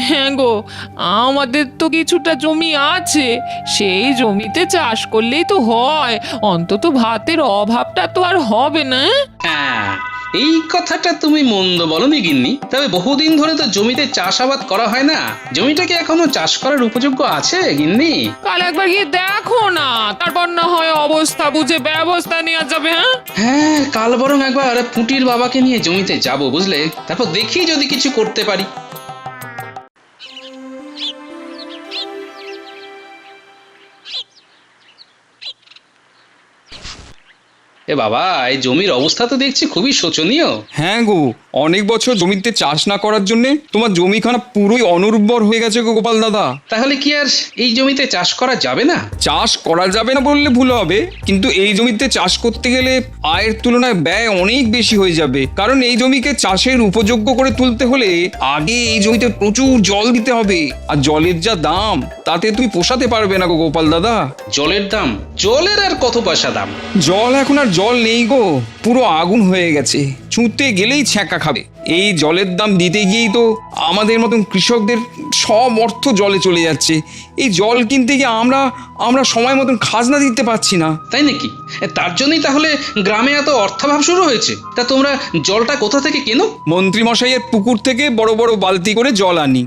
হ্যাঁ গো, আমাদের তো কিছুটা জমি আছে, সেই জমিতে চাষ করলেই তো হয়, অন্তত ভাতের অভাবটা তো আর হবে না। হ্যাঁ, এই কথাটা তুমি মন্দ বলনি গিন্নি। তবে বহুদিন ধরে তো জমিতে চাষাবাদ করা হয় না, জমিটা কি এখনো চাষ করার উপযোগ্য আছে গিন্নি? কাল একবার গিয়ে দেখো না, তারপর না হয় অবস্থা বুঝে ব্যবস্থা নেওয়া যাবে। হ্যাঁ, হ্যাঁ, কাল বরং একবার পুঁটির বাবাকে নিয়ে জমিতে যাব, বুঝলে, তারপর দেখি যদি কিছু করতে পারি। এ বাবা, এই জমির অবস্থা তো দেখছি খুবই শোচনীয়। হ্যাঁ গো, অনেক বছর জমিতে চাষ না করার জন্য তোমার জমিখানা পুরোই অনুর্বর হয়ে গেছে গো গোপাল দাদা। তাহলে কি আর এই জমিতে চাষ করা যাবে না? চাষ করা যাবে না বললে ভুল হবে, কিন্তু এই জমিতে চাষ করতে গেলে আয়ের তুলনায় ব্যয় অনেক বেশি হয়ে যাবে। কারণ এই জমিকে চাষের উপযোগ্য করে তুলতে হলে আগে এই জমিতে প্রচুর জল দিতে হবে, আর জলের যা দাম তাতে তুমি পোষাতে পারবে না গো গোপাল দাদা। জলের দাম? জলের আর কত পয়সা দাম? জল এখন আর জল নেই গো, পুরো আগুন হয়ে গেছে, ছুঁতে গেলেই ছ্যাঁকা খাবে। এই জলের দাম দিতে গিয়েই তো আমাদের মতন কৃষকদের সব অর্থ জলে চলে যাচ্ছে। এই জল কিনতে গিয়ে আমরা সময় মতন খাজনা দিতে পারছি না। তাই নাকি? তার জন্যই তাহলে গ্রামে এত অর্থাভাব শুরু হয়েছে? তা তোমরা জলটা কোথা থেকে কেনো? মন্ত্রী মশাইয়ের পুকুর থেকে বড় বড় বালতি করে জল আনি।